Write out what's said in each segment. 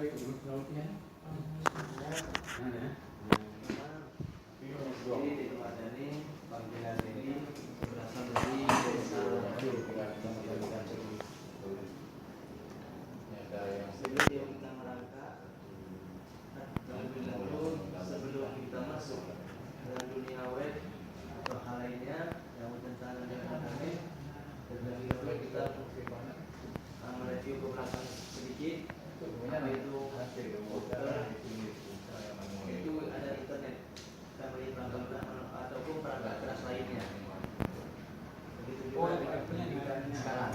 panggilan ini berasal dari desa sebelum kita merangkak terlebih dahulu sebelum kita masuk dalam dunia web atau hal lainnya yang bertentangan dengan internet, terlebih dahulu kita mereview ke belakang sedikit. Apa itu komputer? Itu ada internet, kita beri perangkat ataupun perangkat keras lainnya. Begitu juga dengan pendidikan sekarang.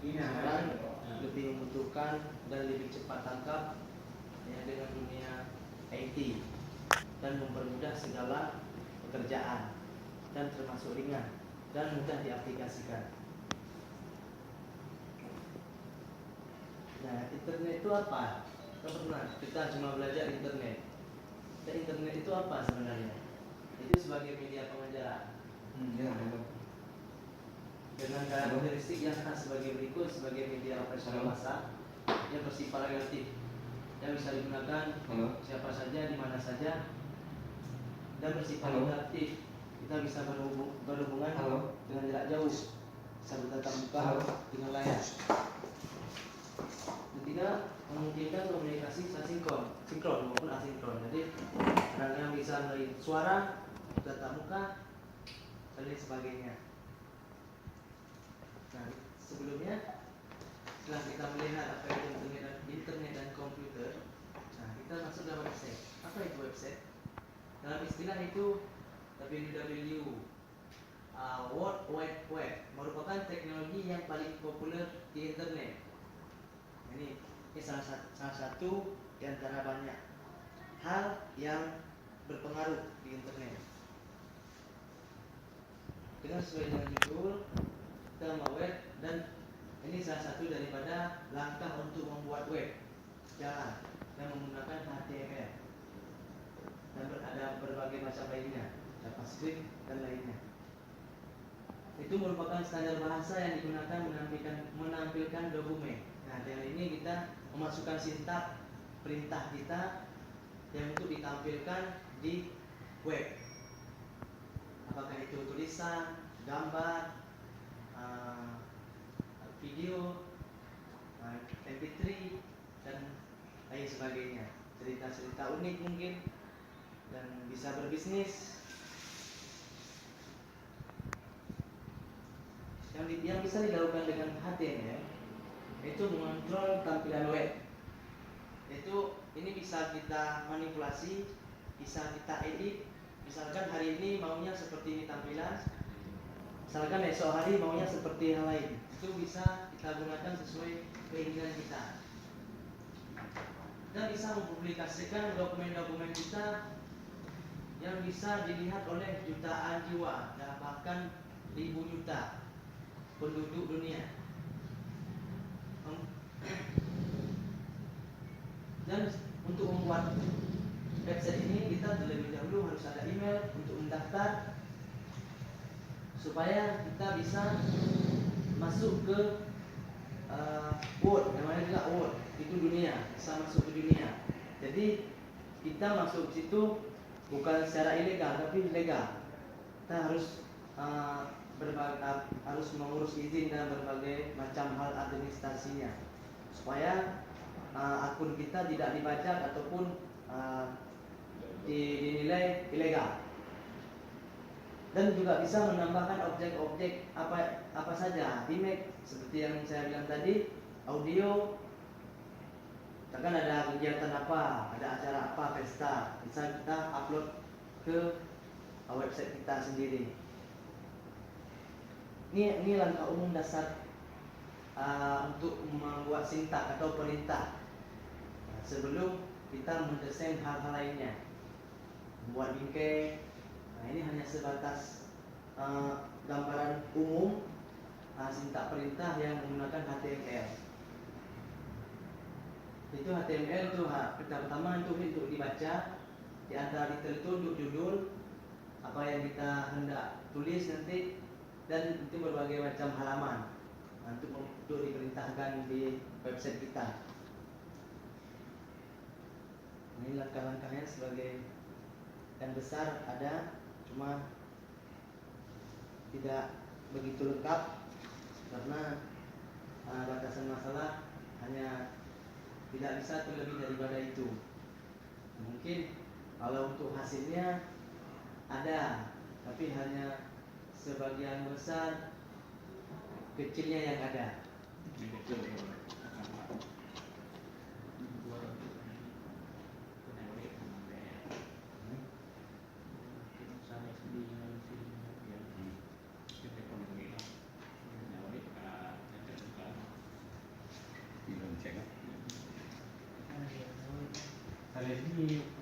Sekarang lebih membutuhkan dan lebih cepat tangkap ya, dengan dunia IT dan mempermudah segala pekerjaan dan termasuk ringan dan mudah diaplikasikan. Nah, internet itu apa? Kita cuma belajar internet. Dan internet itu apa sebenarnya? Itu sebagai media pengajaran. Dengan karakteristik yang khas sebagai berikut: sebagai media operasional massa yang bersifat relatif, yang bisa digunakan siapa saja di mana saja, dan bersifat interaktif. Kita bisa berhubungan dengan jarak jauh, bisa bertatap muka dengan layar. Ketiga, memungkinkan komunikasi sinkron maupun asinkron. Jadi orang yang bisa melihat suara, tatap muka, dan lain sebagainya. Nah, sebelumnya setelah kita melihat apa itu internet dan komputer, nah kita masuk dalam website. Apa itu website? Dalam istilah itu www World Wide Web merupakan teknologi yang paling populer di internet. Ini salah satu di antara banyak hal yang berpengaruh di internet. Dengan sesuai dengan judul, tema web, dan ini salah satu daripada langkah untuk membuat web jalan dan menggunakan HTML dan ada berbagai macam lainnya, JavaScript dan lainnya. Itu merupakan standar bahasa yang digunakan menampilkan dokumen. Nah, dengan ini kita memasukkan sintak perintah kita yang untuk ditampilkan di web. Apakah itu tulisan, gambar, video, MP3 dan lain sebagainya. Cerita-cerita unik mungkin dan bisa berbisnis. Yang bisa dilakukan dengan HTML itu mengontrol tampilan web. Ini bisa kita manipulasi, bisa kita edit. Misalkan hari ini maunya seperti ini tampilan, misalkan esok hari maunya seperti hal lain. Itu bisa kita gunakan sesuai keinginan kita. Dan bisa mempublikasikan dokumen-dokumen kita yang bisa dilihat oleh jutaan jiwa dan bahkan ribu juta penduduk dunia. Dan untuk membuat website ini kita terlebih dahulu harus ada email untuk mendaftar supaya kita bisa masuk ke Word, namanya juga Word, itu dunia, bisa masuk ke dunia. Jadi kita masuk ke situ bukan secara ilegal tapi legal. Kita harus harus mengurus izin dan berbagai macam hal administrasinya supaya akun kita tidak dibajak ataupun dinilai ilegal. Dan juga bisa menambahkan objek-objek apa saja, image seperti yang saya bilang tadi, audio. Misalkan ada kegiatan apa, ada acara apa, pesta, bisa kita upload ke website kita sendiri. Ini langkah umum dasar untuk membuat sintak atau perintah sebelum kita mendesain hal-hal lainnya, membuat bingkai. Nah, ini hanya sebatas gambaran umum sintak perintah yang menggunakan HTML. Itu HTML itu pertama itu untuk dibaca, di antara detail itu untuk judul apa yang kita hendak tulis nanti, dan itu berbagai macam halaman untuk diperintahkan di website kita. Ini langkah-langkahnya sebagai yang besar ada, cuma tidak begitu lengkap karena batasan masalah hanya tidak bisa terlebih daripada itu. Mungkin kalau untuk hasilnya ada, tapi hanya sebagian besar kecilnya yang ada. Dari sini